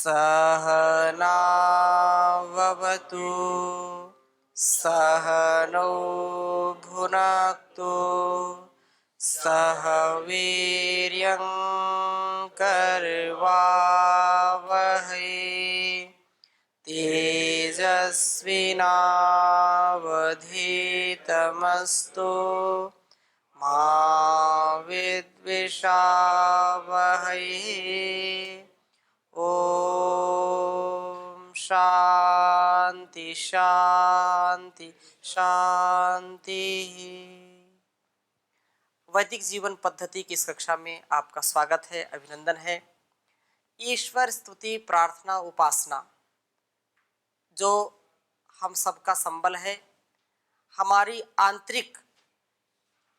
सहनाववतु सहनौ भुनक्तु सह वीर्यं करवावहै तेजस्विनावधीतमस्तु मा विद्विषावहै। ओम शांति शांति शांति। वैदिक जीवन पद्धति की इस कक्षा में आपका स्वागत है, अभिनंदन है। ईश्वर स्तुति प्रार्थना उपासना जो हम सबका संबल है, हमारी आंतरिक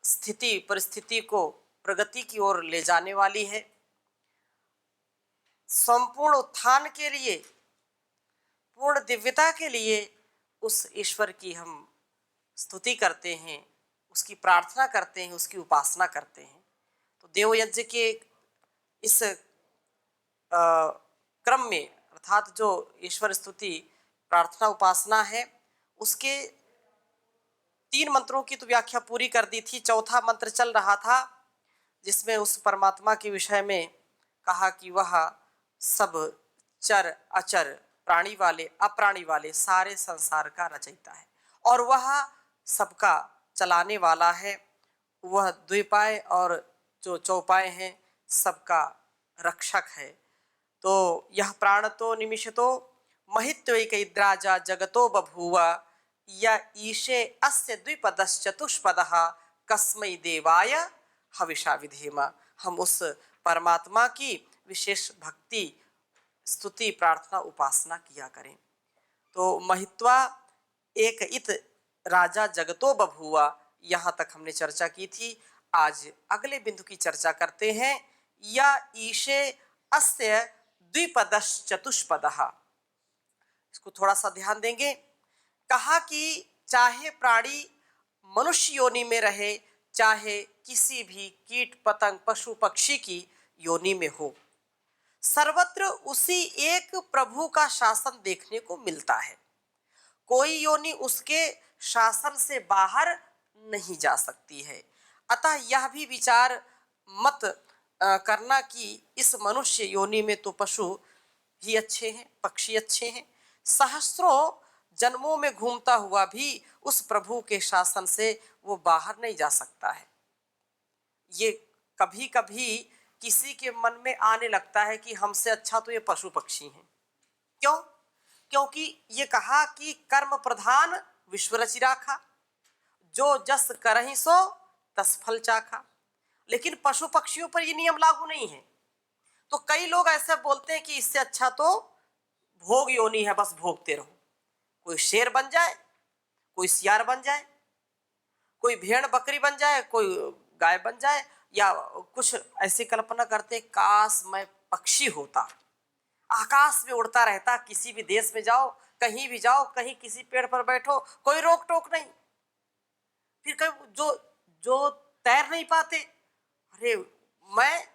स्थिति परिस्थिति को प्रगति की ओर ले जाने वाली है। संपूर्ण उत्थान के लिए, पूर्ण दिव्यता के लिए उस ईश्वर की हम स्तुति करते हैं, उसकी प्रार्थना करते हैं, उसकी उपासना करते हैं। तो देव यज्ञ के इस क्रम में अर्थात जो ईश्वर स्तुति प्रार्थना उपासना है, उसके 3 मंत्रों की तो व्याख्या पूरी कर दी थी। चौथा मंत्र चल रहा था जिसमें उस परमात्मा के विषय में कहा कि वह सब चर अचर प्राणी वाले अप्राणी वाले सारे संसार का रचयिता है और वह सबका चलाने वाला है। वह द्विपाय और जो चौपाय हैं सबका रक्षक है। तो यह प्राणतो निमिषतो महित्वैकैद्राजा जगतो बभूव य ईशे अस्य द्विपदश्चतुष्पदः कस्मै देवाय हविषा विधेम। हम उस परमात्मा की विशेष भक्ति स्तुति प्रार्थना उपासना किया करें। तो महित्वा एक इत राजा जगतो बभूवा, यहाँ तक हमने चर्चा की थी। आज अगले बिंदु की चर्चा करते हैं। या ईशे अस्य द्विपदश्चतुष्पदः, इसको थोड़ा सा ध्यान देंगे। कहा कि चाहे प्राणी मनुष्य योनि में रहे, चाहे किसी भी कीट पतंग पशु पक्षी की योनि में हो, सर्वत्र उसी एक प्रभु का शासन देखने को मिलता है। कोई योनि उसके शासन से बाहर नहीं जा सकती है। अतः यह भी विचार मत करना कि इस मनुष्य योनि में तो पशु ही अच्छे हैं, पक्षी अच्छे हैं। सहस्रों जन्मों में घूमता हुआ भी उस प्रभु के शासन से वो बाहर नहीं जा सकता है। ये कभी कभी किसी के मन में आने लगता है कि हमसे अच्छा तो ये पशु पक्षी हैं। क्यों? क्योंकि ये कहा कि कर्म प्रधान विश्व रचि राखा, जो जस करहि सो तस फल चाखा। लेकिन पशु पक्षियों पर ये नियम लागू नहीं है। तो कई लोग ऐसे बोलते हैं कि इससे अच्छा तो भोग योनि है, बस भोगते रहो। कोई शेर बन जाए, कोई सियार बन जाए, कोई भेड़ बकरी बन जाए, कोई गाय बन जाए, या कुछ ऐसी कल्पना करते काश मैं पक्षी होता, आकाश में उड़ता रहता, किसी भी देश में जाओ, कहीं भी जाओ, कहीं किसी पेड़ पर बैठो, कोई रोक टोक नहीं। फिर कहीं जो जो तैर नहीं पाते, अरे मैं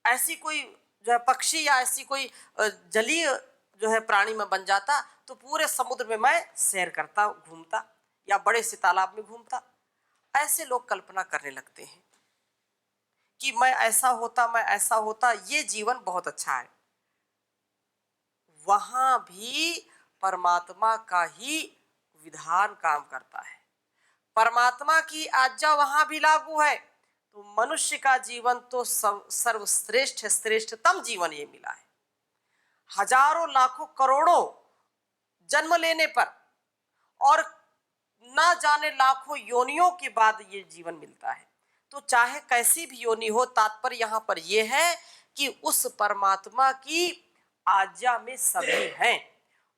ऐसी कोई जो है पक्षी या ऐसी कोई जलीय जो है प्राणी में बन जाता तो पूरे समुद्र में मैं सैर करता, घूमता, या बड़े से तालाब में घूमता। ऐसे लोग कल्पना करने लगते हैं कि मैं ऐसा होता, मैं ऐसा होता, ये जीवन बहुत अच्छा है। वहां भी परमात्मा का ही विधान काम करता है, परमात्मा की आज्ञा वहां भी लागू है। तो मनुष्य का जीवन तो सर्वश्रेष्ठ श्रेष्ठतम जीवन ये मिला है। हजारों लाखों करोड़ों जन्म लेने पर और ना जाने लाखों योनियों के बाद ये जीवन मिलता है। तो चाहे कैसी भी योनि हो, तात्पर्य यहाँ पर यह है कि उस परमात्मा की आज्ञा में सभी हैं।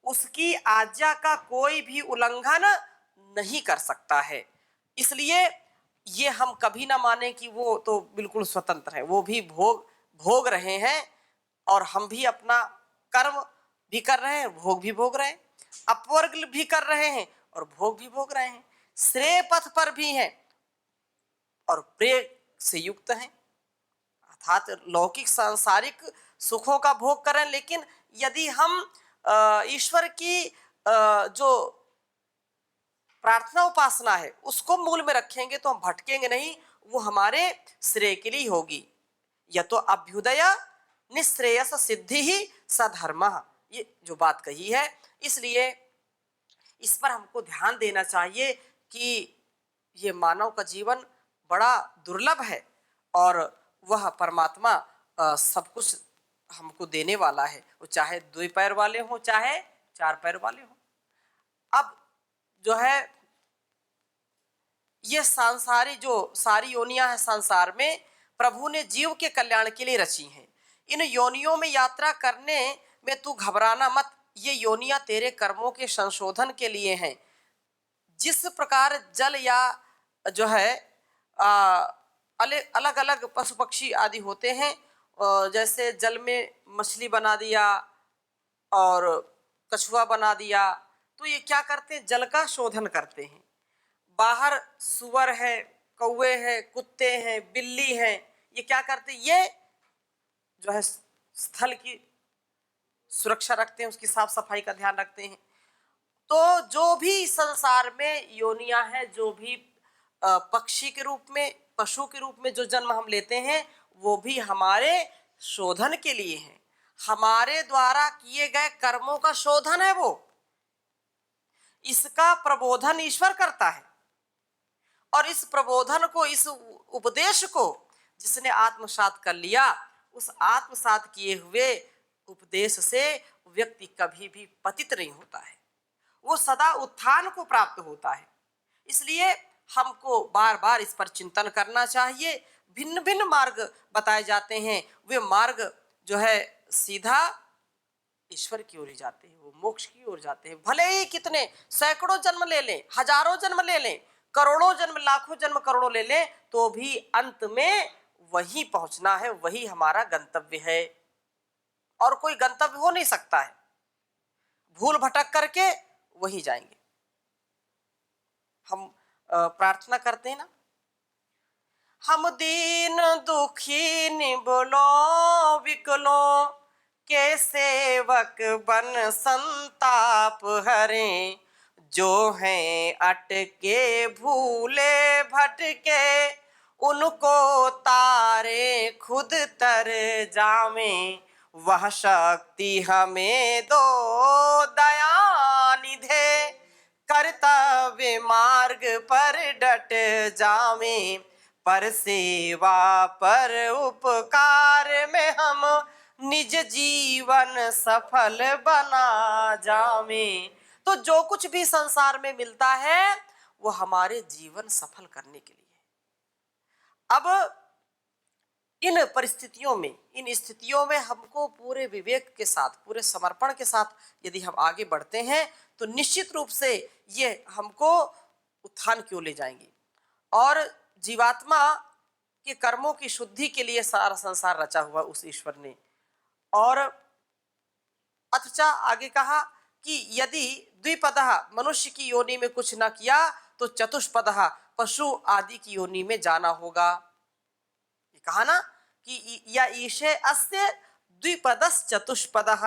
उसकी आज्ञा का कोई भी उल्लंघन नहीं कर सकता है। इसलिए ये हम कभी ना माने कि वो तो बिल्कुल स्वतंत्र है। वो भी भोग रहे हैं और हम भी अपना कर्म भी कर रहे हैं, भोग भी भोग रहे हैं, अपवर्ग भी कर रहे हैं और भोग भी भोग रहे हैं, श्रेय पथ पर भी हैं और प्रेम से युक्त हैं। अर्थात लौकिक सांसारिक सुखों का भोग करें, लेकिन यदि हम ईश्वर की जो प्रार्थना उपासना है उसको मूल में रखेंगे तो हम भटकेंगे नहीं, वो हमारे श्रेय के लिए होगी। यह तो अभ्युदय निश्रेयस सिद्धि ही सधर्म, ये जो बात कही है, इसलिए इस पर हमको ध्यान देना चाहिए कि ये मानव का जीवन बड़ा दुर्लभ है और वह परमात्मा सब कुछ हमको देने वाला है, वो चाहे 2 पैर वाले हों चाहे 4 पैर वाले हों। अब जो है ये सांसारी जो सारी योनियां हैं संसार में, प्रभु ने जीव के कल्याण के लिए रची हैं। इन योनियों में यात्रा करने में तू घबराना मत, ये योनियां तेरे कर्मों के संशोधन के लिए हैं। जिस प्रकार जल या जो है अलग अलग पशु पक्षी आदि होते हैं, जैसे जल में मछली बना दिया और कछुआ बना दिया, तो ये क्या करते हैं, जल का शोधन करते हैं। बाहर सुअर है, कौवे हैं, कुत्ते हैं, बिल्ली हैं, ये क्या करते हैं, ये जो है स्थल की सुरक्षा रखते हैं, उसकी साफ सफाई का ध्यान रखते हैं। तो जो भी संसार में योनियां हैं, जो भी पक्षी के रूप में, पशु के रूप में जो जन्म हम लेते हैं, वो भी हमारे शोधन के लिए हैं। हमारे द्वारा किए गए कर्मों का शोधन है वो, इसका प्रबोधन ईश्वर करता है। और इस प्रबोधन को, इस उपदेश को जिसने आत्मसात कर लिया, उस आत्मसात किए हुए उपदेश से व्यक्ति कभी भी पतित नहीं होता है, वो सदा उत्थान को प्राप्त होता है। इसलिए हमको बार बार इस पर चिंतन करना चाहिए। भिन्न भिन्न मार्ग बताए जाते हैं, वे मार्ग जो है सीधा ईश्वर की ओर जाते हैं, वो मोक्ष की ओर जाते हैं। भले ही कितने सैकड़ों जन्म ले लें, हजारों जन्म ले लें, करोड़ों जन्म, लाखों जन्म, करोड़ों ले लें, तो भी अंत में वही पहुंचना है, वही हमारा गंतव्य है और कोई गंतव्य हो नहीं सकता है। भूल भटक करके वही जाएंगे। हम प्रार्थना करते हैं ना, हम दीन दुखी निबलो विकलो के सेवक बन संताप हरे, जो हैं अटके भूले भटके उनको तारे खुद तर जावे, वह शक्ति हमें दो दया निधे, कर्तव्य मार्ग पर डट जावे, पर सेवा पर उपकार में हम निज जीवन सफल बना जावे। तो जो कुछ भी संसार में मिलता है वो हमारे जीवन सफल करने के लिए है। अब इन परिस्थितियों में, इन स्थितियों में हमको पूरे विवेक के साथ, पूरे समर्पण के साथ यदि हम आगे बढ़ते हैं तो निश्चित रूप से ये हमको उत्थान की ओर ले जाएंगी और जीवात्मा के कर्मों की शुद्धि के लिए सारा संसार रचा हुआ उस ईश्वर ने। और अथचा आगे कहा कि यदि द्विपदः मनुष्य की योनि में कुछ न किया तो चतुष्पदः पशु आदि की योनि में जाना होगा। ये कहा ना कि या ईशे अस्य द्विपदस् चतुष्पदः।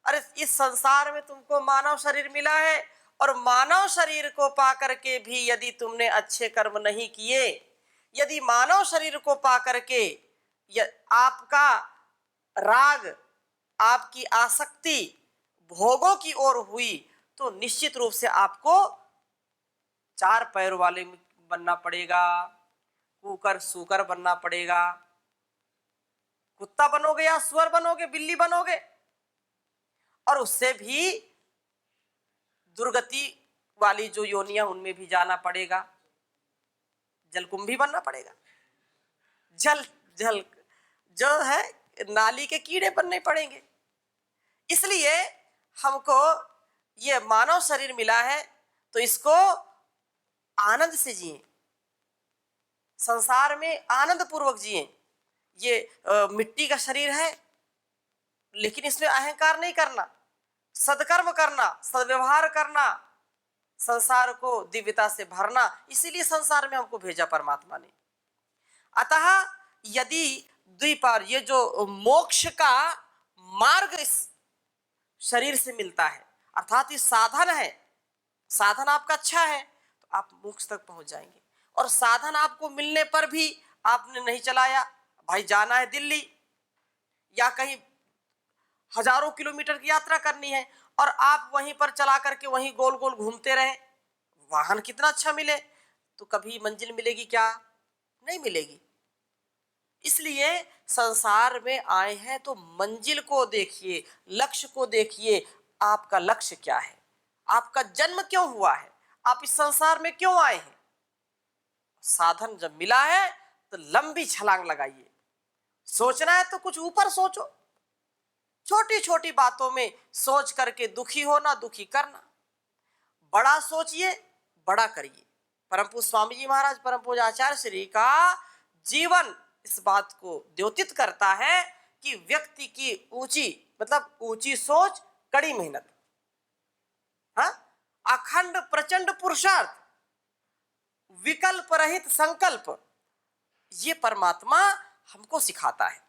अरे इस संसार में तुमको मानव शरीर मिला है और मानव शरीर को पाकर के भी यदि तुमने अच्छे कर्म नहीं किए, यदि मानव शरीर को पाकर के आपका राग, आपकी आसक्ति भोगों की ओर हुई, तो निश्चित रूप से आपको 4 पैर वाले बनना पड़ेगा, कुकर सूकर बनना पड़ेगा, कुत्ता बनोगे या सुअर बनोगे, बिल्ली बनोगे, और उससे भी दुर्गति वाली जो योनियां उनमें भी जाना पड़ेगा, जलकुंभी बनना पड़ेगा, जल जल जो है नाली के कीड़े बनने पड़ेंगे। इसलिए हमको ये मानव शरीर मिला है तो इसको आनंद से जिए, संसार में आनंद पूर्वक जिए। ये मिट्टी का शरीर है लेकिन इसमें अहंकार नहीं करना, सदकर्म करना, सद्व्यवहार करना, संसार को दिव्यता से भरना, इसीलिए संसार में हमको भेजा परमात्मा ने। अतः यदि द्विपर, ये जो मोक्ष का मार्ग इस शरीर से मिलता है, अर्थात ये साधन है। साधन आपका अच्छा है तो आप मोक्ष तक पहुंच जाएंगे। और साधन आपको मिलने पर भी आपने नहीं चलाया, भाई जाना है दिल्ली या कहीं हजारों किलोमीटर की यात्रा करनी है और आप वहीं पर चला करके वहीं गोल गोल घूमते रहे, वाहन कितना अच्छा मिले तो कभी मंजिल मिलेगी क्या? नहीं मिलेगी। इसलिए संसार में आए हैं तो मंजिल को देखिए, लक्ष्य को देखिए। आपका लक्ष्य क्या है? आपका जन्म क्यों हुआ है? आप इस संसार में क्यों आए हैं? साधन जब मिला है तो लंबी छलांग लगाइए। सोचना है तो कुछ ऊपर सोचो, छोटी छोटी बातों में सोच करके दुखी होना, दुखी करना। बड़ा सोचिए, बड़ा करिए। परम पूज्य स्वामी जी महाराज, परम पूज्य आचार्य श्री का जीवन इस बात को द्योतित करता है कि व्यक्ति की ऊंची, मतलब ऊंची सोच, कड़ी मेहनत, हाँ, अखंड प्रचंड पुरुषार्थ, विकल्प रहित संकल्प, ये परमात्मा हमको सिखाता है।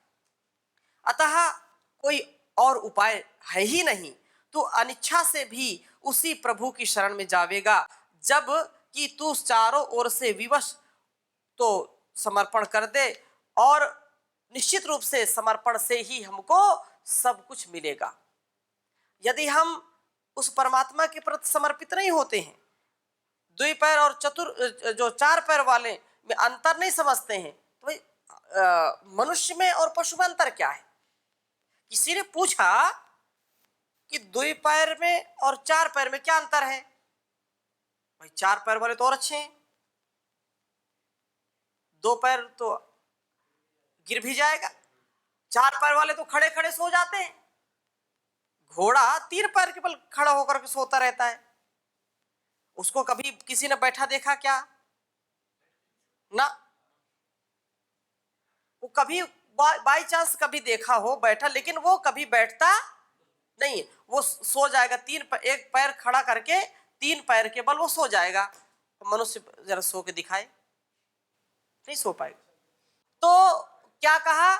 अतः कोई और उपाय है ही नहीं, तो अनिच्छा से भी उसी प्रभु की शरण में जावेगा। जब कि तू चारों ओर से विवश तो समर्पण कर दे, और निश्चित रूप से समर्पण से ही हमको सब कुछ मिलेगा। यदि हम उस परमात्मा के प्रति समर्पित नहीं होते हैं, द्विपैर और जो चार पैर वाले में अंतर नहीं समझते हैं, तो भाई मनुष्य में और पशु में अंतर क्या है? किसी ने पूछा कि द्विपैर में और चार पैर में क्या अंतर है? भाई चार पैर वाले तो और अच्छे हैं, दो पैर तो गिर भी जाएगा, चार पैर वाले तो खड़े खड़े सो जाते हैं, घोड़ा तीन पैर के बल खड़ा होकर के सोता रहता है। उसको कभी किसी ने बैठा देखा क्या? ना। वो कभी बाई चांस कभी देखा हो बैठा, लेकिन वो कभी बैठता नहीं, वो सो जाएगा, एक पैर खड़ा करके तीन पैर के बल वो सो जाएगा। मनुष्य जरा सो के दिखाए, नहीं सो पाएगा। तो क्या कहा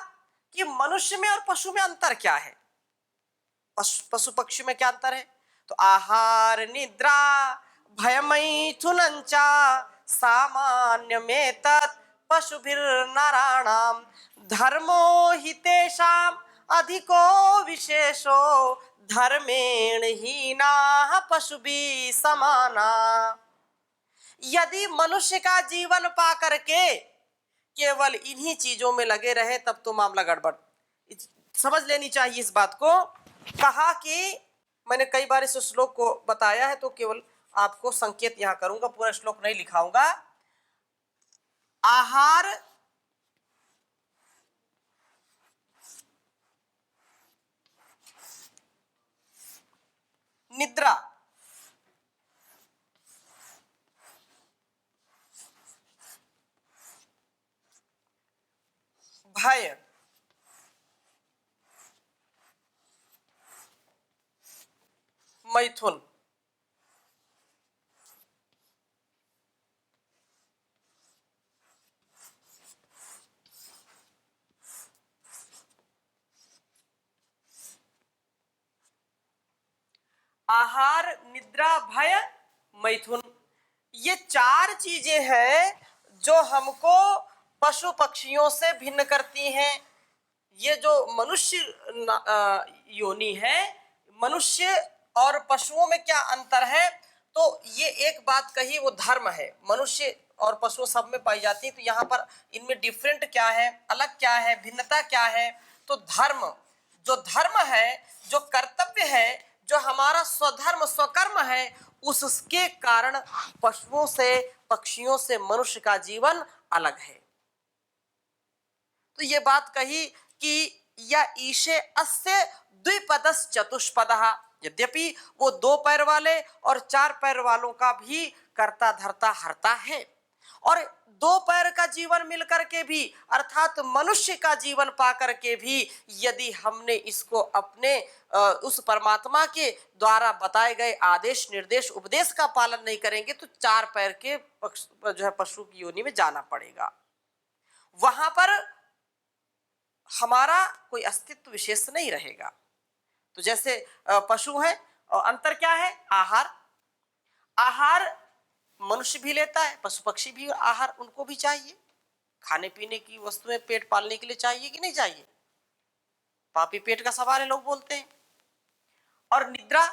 कि मनुष्य में और पशु में अंतर क्या है? पशु पक्षी में क्या अंतर है? तो आहार निद्रा भयमैथुनंचा सामान्य में तत् पशुभिर्नराणाम धर्मो हि तेषाम अधिको विशेषो धर्मेण हीना पशुभि समाना। यदि मनुष्य का जीवन पा करके केवल इन्हीं चीजों में लगे रहे तब तो मामला गड़बड़। समझ लेनी चाहिए इस बात को। कहा कि मैंने कई बार इस श्लोक को बताया है तो केवल आपको संकेत यहां करूंगा, पूरा श्लोक नहीं लिखाऊंगा। आहार निद्रा भय मैथुन आहार निद्रा भय मैथुन, ये चार चीजें हैं जो हमको पशु पक्षियों से भिन्न करती हैं। ये जो मनुष्य योनि है, मनुष्य और पशुओं में क्या अंतर है? तो ये एक बात कही, वो धर्म है। मनुष्य और पशु सब में पाई जाती है, तो यहाँ पर इनमें डिफरेंट क्या है, अलग क्या है, भिन्नता क्या है? तो धर्म, जो धर्म है, जो कर्तव्य है, जो हमारा स्वधर्म स्वकर्म है, उसके कारण पशुओं से, पक्षियों से मनुष्य का जीवन अलग है। तो ये बात कही कि या ईशे अस्य द्विपदस चतुष्पदः, यद्यपि वो दो पैर वाले और चार पैर वालों का भी कर्ता धर्ता हरता है, और दो पैर का जीवन मिलकर के भी, अर्थात मनुष्य का जीवन पा करके भी, यदि हमने इसको अपने उस परमात्मा के द्वारा बताए गए आदेश निर्देश उपदेश का पालन नहीं करेंगे तो चार पैर के जो है पशु की योनि में जाना पड़ेगा। वहां पर हमारा कोई अस्तित्व विशेष नहीं रहेगा। तो जैसे पशु है और अंतर क्या है? आहार। आहार मनुष्य भी लेता है, पशु पक्षी भी आहार उनको भी चाहिए, खाने पीने की वस्तुएं पेट पालने के लिए चाहिए कि नहीं चाहिए? पापी पेट का सवाल है लोग बोलते हैं। और निद्रा,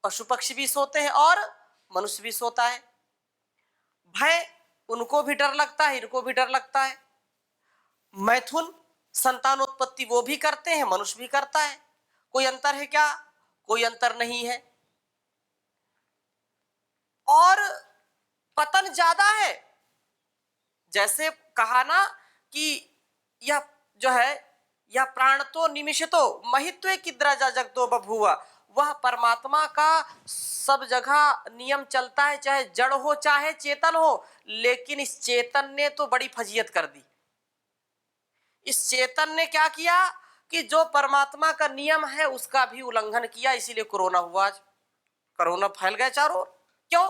पशु पक्षी भी सोते हैं और मनुष्य भी सोता है। भय, उनको भी डर लगता है, इनको भी डर लगता है। मैथुन, संतानोत्पत्ति वो भी करते हैं, मनुष्य भी करता है। कोई अंतर है क्या? कोई अंतर नहीं है। और पतन ज्यादा है। जैसे कहा ना कि यह जो है, यह प्राण तो निमिषतो महित्व किद्राजा जगतो बभुआ, वह परमात्मा का सब जगह नियम चलता है, चाहे जड़ हो चाहे चेतन हो। लेकिन इस चेतन ने तो बड़ी फजीयत कर दी। इस चेतन ने क्या किया कि जो परमात्मा का नियम है उसका भी उल्लंघन किया, इसीलिए कोरोना हुआ। आज कोरोना फैल गया चारों ओर। क्यों?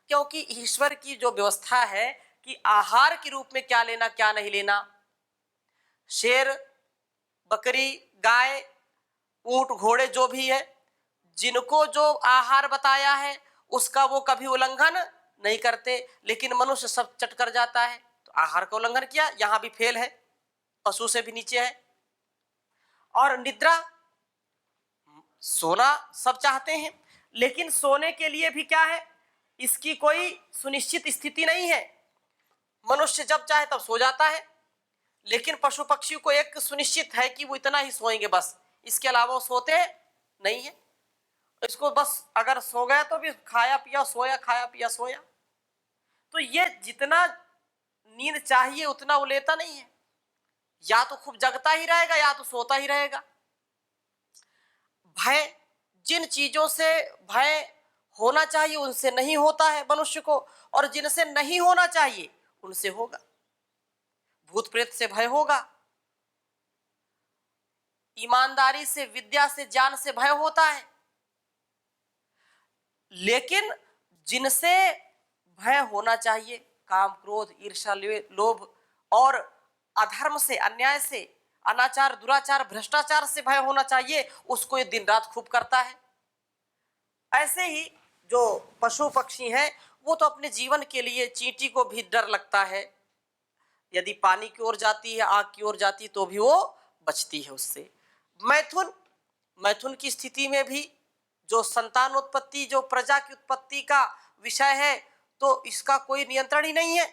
क्योंकि ईश्वर की जो व्यवस्था है कि आहार के रूप में क्या लेना क्या नहीं लेना, शेर, बकरी, गाय, ऊंट, घोड़े जो भी है, जिनको जो आहार बताया है उसका वो कभी उल्लंघन नहीं करते। लेकिन मनुष्य सब चट कर जाता है, तो आहार का उल्लंघन किया, यहां भी फेल है, पशु से भी नीचे है। और निद्रा, सोना सब चाहते हैं, लेकिन सोने के लिए भी क्या है, इसकी कोई सुनिश्चित स्थिति नहीं है। मनुष्य जब चाहे तब सो जाता है, लेकिन पशु पक्षी को एक सुनिश्चित है कि वो इतना ही सोएंगे बस, इसके अलावा वो सोते नहीं है। इसको बस अगर सो गया तो भी खाया पिया सोया, खाया पिया सोया। तो ये जितना नींद चाहिए उतना वो लेता नहीं है, या तो खूब जगता ही रहेगा या तो सोता ही रहेगा। भय, जिन चीजों से भय होना चाहिए उनसे नहीं होता है मनुष्य को, और जिनसे नहीं होना चाहिए उनसे होगा। भूत प्रेत से भय होगा, ईमानदारी से, विद्या से, ज्ञान से भय होता है। लेकिन जिनसे भय होना चाहिए, काम, क्रोध, ईर्ष्या, लोभ और अधर्म से, अन्याय से, अनाचार, दुराचार, भ्रष्टाचार से भय होना चाहिए, उसको ये दिन रात खूब करता है। ऐसे ही जो पशु पक्षी हैं वो तो अपने जीवन के लिए, चींटी को भी डर लगता है, यदि पानी की ओर जाती है, आग की ओर जाती तो भी वो बचती है उससे। मैथुन, मैथुन की स्थिति में भी जो संतानोत्पत्ति, जो प्रजा की उत्पत्ति का विषय है, तो इसका कोई नियंत्रण ही नहीं है।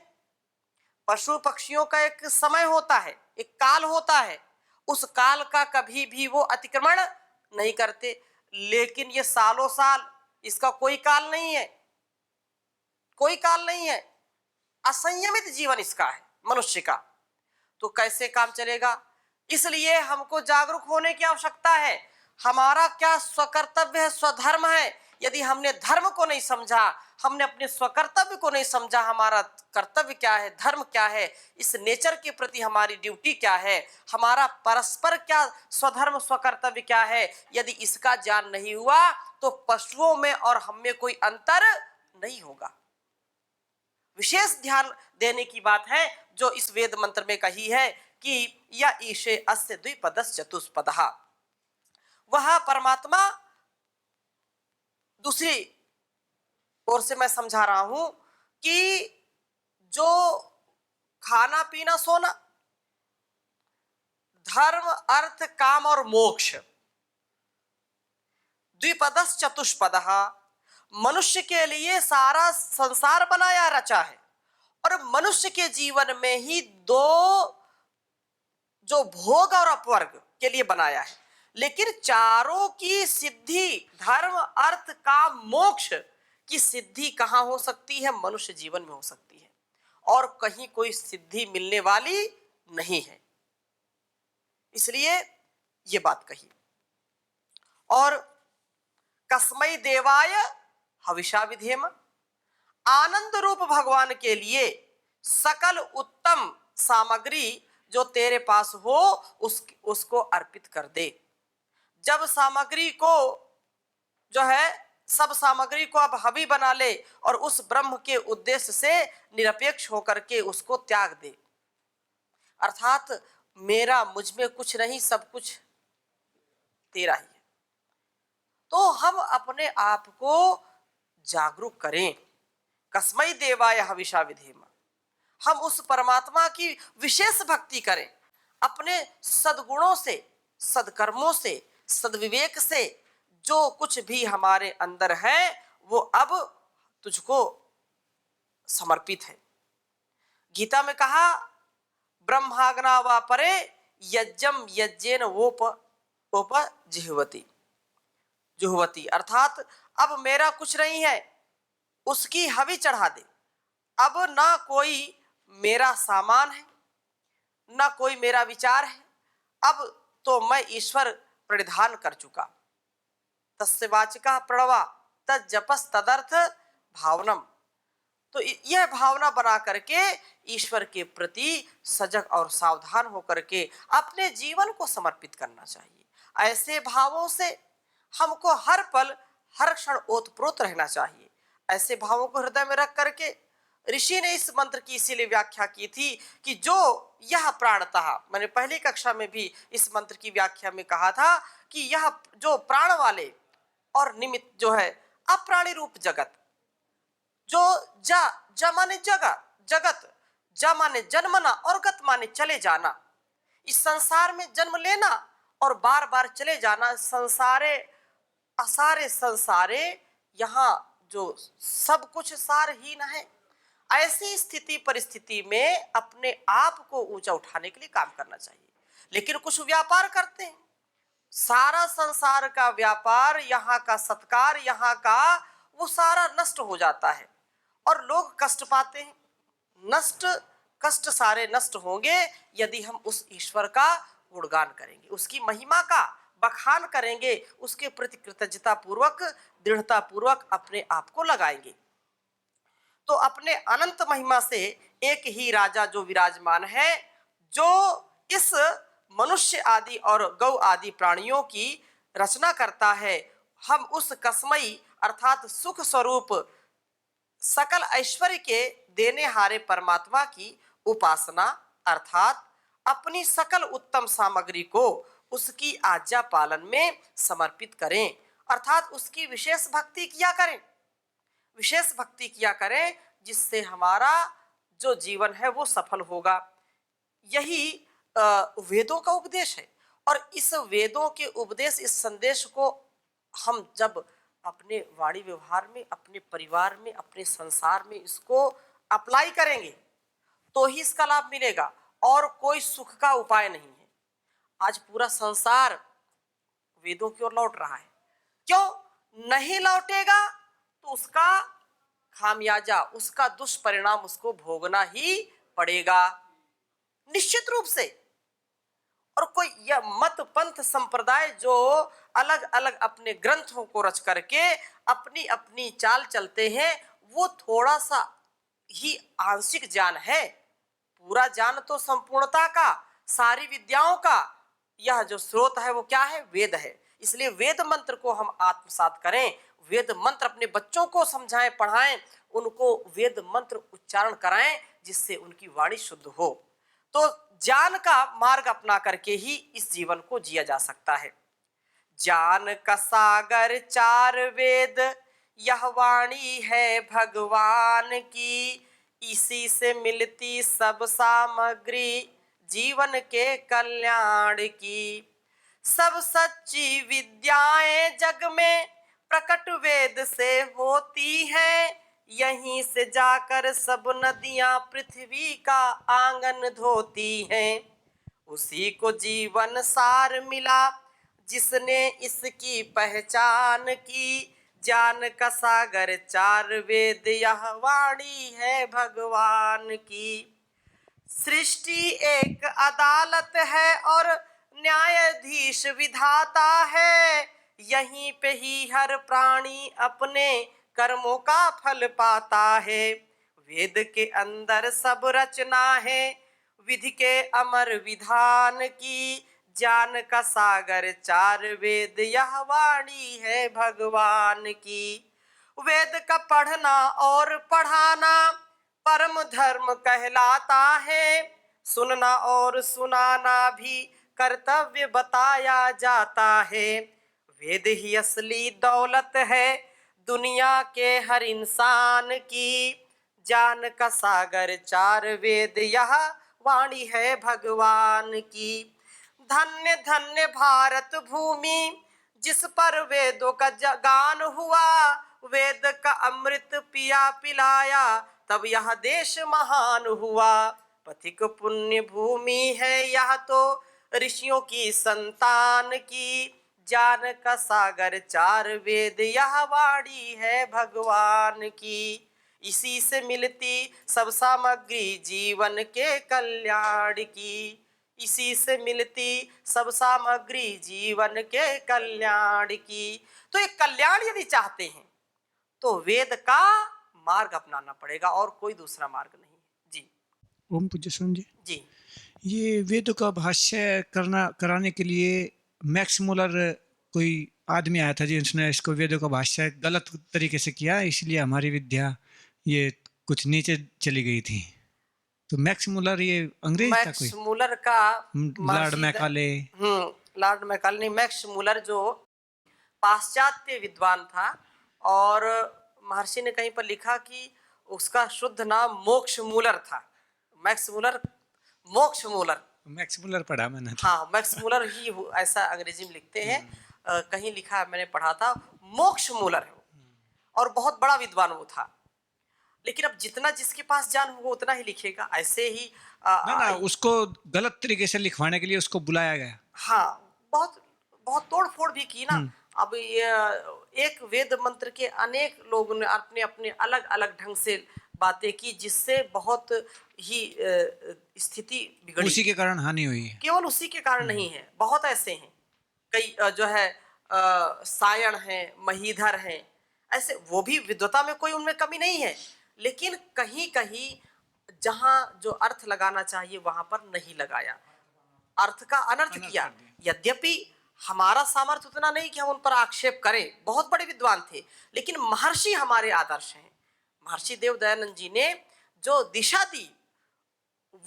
पशु पक्षियों का एक समय होता है, एक काल होता है, उस काल का कभी भी वो अतिक्रमण नहीं करते। लेकिन ये सालों साल, इसका कोई काल नहीं है, कोई काल नहीं है। असंयमित जीवन इसका है मनुष्य का, तो कैसे काम चलेगा? इसलिए हमको जागरूक होने की आवश्यकता है। हमारा क्या स्वकर्तव्य है, स्वधर्म है। यदि हमने धर्म को नहीं समझा, हमने अपने स्वकर्तव्य को नहीं समझा, हमारा कर्तव्य क्या है, धर्म क्या है, इस नेचर के प्रति हमारी ड्यूटी क्या है, हमारा परस्पर क्या स्वधर्म स्वकर्तव्य क्या है, यदि इसका ज्ञान नहीं हुआ तो पशुओं में और हम में कोई अंतर नहीं होगा। विशेष ध्यान देने की बात है जो इस वेद मंत्र में कही है कि या ईशे अस्य द्विपदस् चतुष्पदः, वह परमात्मा, दूसरी ओर से मैं समझा रहा हूं कि जो खाना पीना सोना, धर्म, अर्थ, काम और मोक्ष, द्विपदस् चतुष्पदः, मनुष्य के लिए सारा संसार बनाया रचा है, और मनुष्य के जीवन में ही दो जो भोग और अपवर्ग के लिए बनाया है। लेकिन चारों की सिद्धि, धर्म, अर्थ, काम, मोक्ष की सिद्धि कहां हो सकती है? मनुष्य जीवन में हो सकती है, और कहीं कोई सिद्धि मिलने वाली नहीं है। इसलिए ये बात कही। और कस्मै देवाय हविषा विधेम, आनंद रूप भगवान के लिए सकल उत्तम सामग्री जो तेरे पास हो उसको अर्पित कर दे। जब सामग्री को जो है, सब सामग्री को अब हवि बना ले और उस ब्रह्म के उद्देश्य से निरपेक्ष होकर के उसको त्याग दे। अर्थात मेरा मुझ में कुछ नहीं, सब कुछ तेरा ही है। तो हम अपने आप को जागरूक करें। कस्मै देवाय हविषा विधेम, हम उस परमात्मा की विशेष भक्ति करें, अपने सद्गुणों से, सदकर्मों से, सदविवेक से जो कुछ भी हमारे अंदर है वो अब तुझको समर्पित है। गीता में कहा ब्रह्माग्ना वा परे यज्ञम यज्ञेन वोप जिह्वति, जुह्वति, अर्थात अब मेरा कुछ नहीं है, उसकी हवि चढ़ा दे। अब ना कोई मेरा सामान है, ना कोई मेरा विचार है, अब तो मैं ईश्वर परिधान कर चुका। तस्य वाचिका प्रणवा तज्जपस तदर्थ भावनम। तो यह भावना बना करके ईश्वर के प्रति सजग और सावधान होकर के अपने जीवन को समर्पित करना चाहिए। ऐसे भावों से हमको हर पल हर क्षण ओतप्रोत रहना चाहिए। ऐसे भावों को हृदय में रख करके ऋषि ने इस मंत्र की इसीलिए व्याख्या की थी कि जो यह प्राणतः, मैंने पहली कक्षा में भी इस मंत्र की व्याख्या में कहा था कि यह जो प्राण वाले और निमित्त जो है अप्राणी रूप जगत, जो जा माने जगत, जगत जा माने जन्मना और गत माने चले जाना, इस संसार में जन्म लेना और बार बार चले जाना, संसारे असारे संसारे, यहाँ जो सब कुछ सारहीन है। ऐसी स्थिति परिस्थिति में अपने आप को ऊंचा उठाने के लिए काम करना चाहिए। लेकिन कुछ व्यापार करते हैं, सारा संसार का व्यापार, यहाँ का सत्कार, यहाँ का वो सारा नष्ट हो जाता है और लोग कष्ट पाते हैं। नष्ट कष्ट सारे नष्ट होंगे यदि हम उस ईश्वर का गुणगान करेंगे, उसकी महिमा का बखान करेंगे, उसके प्रति कृतज्ञता पूर्वक, दृढ़ता पूर्वक अपने आप को लगाएंगे। तो अपने अनंत महिमा से एक ही राजा जो विराजमान है, जो इस मनुष्य आदि और गौ आदि प्राणियों की रचना करता है, हम उस कस्मई अर्थात सुख स्वरूप सकल ऐश्वर्य के देने हारे परमात्मा की उपासना अर्थात अपनी सकल उत्तम सामग्री को उसकी आज्ञा पालन में समर्पित करें, अर्थात उसकी विशेष भक्ति किया करें, विशेष भक्ति किया करें, जिससे हमारा जो जीवन है वो सफल होगा। यही वेदों का उपदेश है और इस वेदों के उपदेश, इस संदेश को हम जब अपने वाणी व्यवहार में, अपने परिवार में, अपने संसार में इसको अप्लाई करेंगे तो ही इसका लाभ मिलेगा और कोई सुख का उपाय नहीं है। आज पूरा संसार वेदों की ओर लौट रहा है, क्यों नहीं लौटेगा? तो उसका खामियाजा, उसका दुष्परिणाम उसको भोगना ही पड़ेगा निश्चित रूप से। और कोई यह मत पंथ संप्रदाय जो अलग अलग अपने ग्रंथों को रच करके अपनी अपनी चाल चलते हैं, वो थोड़ा सा ही आंशिक ज्ञान है, पूरा ज्ञान तो संपूर्णता का, सारी विद्याओं का यह जो स्रोत है वो क्या है? वेद है। इसलिए वेद मंत्र को हम आत्मसात करें, वेद मंत्र अपने बच्चों को समझाएं, पढ़ाएं, उनको वेद मंत्र उच्चारण कराएं, जिससे उनकी वाणी शुद्ध हो। तो ज्ञान का मार्ग अपना करके ही इस जीवन को जिया जा सकता है। ज्ञान का सागर चार वेद, यह वाणी है भगवान की, इसी से मिलती सब सामग्री जीवन के कल्याण की। सब सच्ची विद्याएं जग में प्रकट वेद से होती हैं, यहीं से जाकर सब नदियां पृथ्वी का आंगन धोती हैं। उसी को जीवन सार मिला जिसने इसकी पहचान की, ज्ञान का सागर चार वेद, यह वाणी है भगवान की। सृष्टि एक अदालत है और न्यायाधीश विधाता है, यहीं पे ही हर प्राणी अपने कर्मों का फल पाता है। वेद के अंदर सब रचना है विधि के अमर विधान की, ज्ञान का सागर चार वेद, यह वाणी है भगवान की। वेद का पढ़ना और पढ़ाना परम धर्म कहलाता है, सुनना और सुनाना भी कर्तव्य बताया जाता है। वेद ही असली दौलत है दुनिया के हर इंसान की। ज्ञान का सागर चार वेद, यह वाणी है भगवान की। धन्य धन्य भारत भूमि जिस पर वेदों का गान हुआ। वेद का अमृत पिया पिलाया तब यह देश महान हुआ। पथिक पुण्य भूमि है यह तो ऋषियों की संतान की। ज्ञान का सागर चार वेद, यह वाणी है भगवान की। इसी से मिलती सब सामग्री जीवन के कल्याण की। इसी से मिलती सब सामग्री जीवन के कल्याण की। तो एक कल्याण यदि चाहते हैं तो वेद का मार्ग अपनाना पड़ेगा और कोई दूसरा मार्ग नहीं है। जी ओम पूज्य स्वामी जी, जी ये वेदों का भाष्य कराने के लिए मैक्स मुलर कोई आदमी आया था जिसने इसको वेदों का भाष्य गलत तरीके से किया, इसलिए हमारी विद्या ये कुछ नीचे चली गई थी। तो मैक्स मुलर ये अंग्रेज था कोई? मैक्स मूलर का लॉर्ड महर्षि मैकाले? लॉर्ड मैकाले नहीं, मैक्स मूलर जो पाश्चात्य विद्वान था। और महर्षि ने कहीं पर लिखा कि उसका शुद्ध नाम मोक्ष मूलर था। मैक्स मूलर, मोक्ष मूलर। मैक्स मुलर पढ़ा मैंने तो। हाँ, मैक्स मूलर ही ऐसा अंग्रेजी में लिखते हैं। कहीं लिखा है, मैंने पढ़ा था, मोक्ष मूलर है वो। और बहुत बड़ा विद्वान वो था। लेकिन अब जितना जिसके पास ज्ञान होगा उतना ही लिखेगा। ऐसे ही ना ना, उसको गलत तरीके से लिखवाने के लिए उसको बुलाया गया। हाँ, बहुत बहुत तोड़ फोड़ भी की ना। अब ये एक वेद मंत्र के अनेक लोगों ने अपने अपने अलग अलग ढंग से बातें की, जिससे बहुत ही स्थिति बिगड़ी। उसी के कारण हानि हुई है। केवल उसी के कारण नहीं है, बहुत ऐसे हैं। कई जो है सायण हैं, महीधर हैं, ऐसे वो भी विद्वता में कोई उनमें कमी नहीं है। लेकिन कहीं कहीं जहां जो अर्थ लगाना चाहिए वहां पर नहीं लगाया, अर्थ का अनर्थ किया। यद्यपि हमारा सामर्थ्य उतना नहीं कि हम उन पर आक्षेप करें, बहुत बड़े विद्वान थे, लेकिन महर्षि हमारे आदर्श हैं। महर्षि देव दयानंद जी ने जो दिशा दी,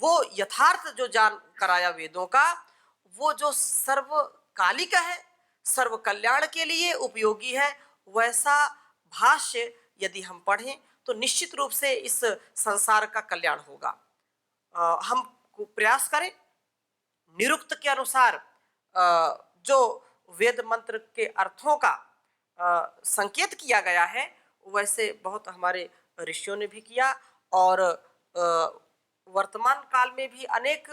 वो यथार्थ जो जान कराया वेदों का, वो जो सर्वकालिक है, सर्व कल्याण के लिए उपयोगी है, वैसा भाष्य यदि हम पढ़ें तो निश्चित रूप से इस संसार का कल्याण होगा। हम प्रयास करें निरुक्त के अनुसार जो वेद मंत्र के अर्थों का संकेत किया गया है, वैसे बहुत हमारे ऋषियों ने भी किया। और वर्तमान काल में भी अनेक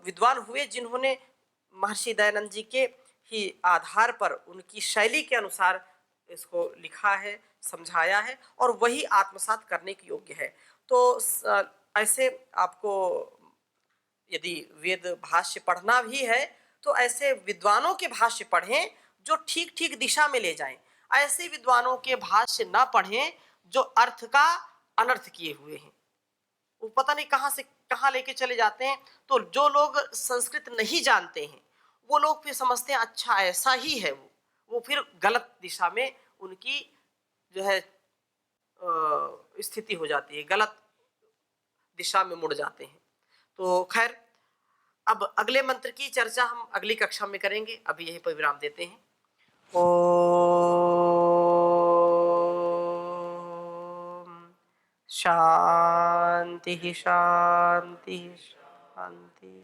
विद्वान हुए जिन्होंने महर्षि दयानंद जी के ही आधार पर उनकी शैली के अनुसार इसको लिखा है, समझाया है, और वही आत्मसात करने के योग्य है। तो ऐसे आपको यदि वेद भाष्य पढ़ना भी है तो ऐसे विद्वानों के भाष्य पढ़ें जो ठीक ठीक दिशा में ले जाएं। ऐसे विद्वानों के भाष्य ना पढ़ें जो अर्थ का अनर्थ किए हुए हैं, वो पता नहीं कहां से कहां लेके चले जाते हैं। तो जो लोग संस्कृत नहीं जानते हैं वो लोग फिर समझते हैं अच्छा ऐसा ही है, वो फिर गलत दिशा में उनकी जो है स्थिति हो जाती है, गलत दिशा में मुड़ जाते हैं। तो खैर, अब अगले मंत्र की चर्चा हम अगली कक्षा में करेंगे। अभी यहीं पर विराम देते हैं। ओम शांति शांति शांति।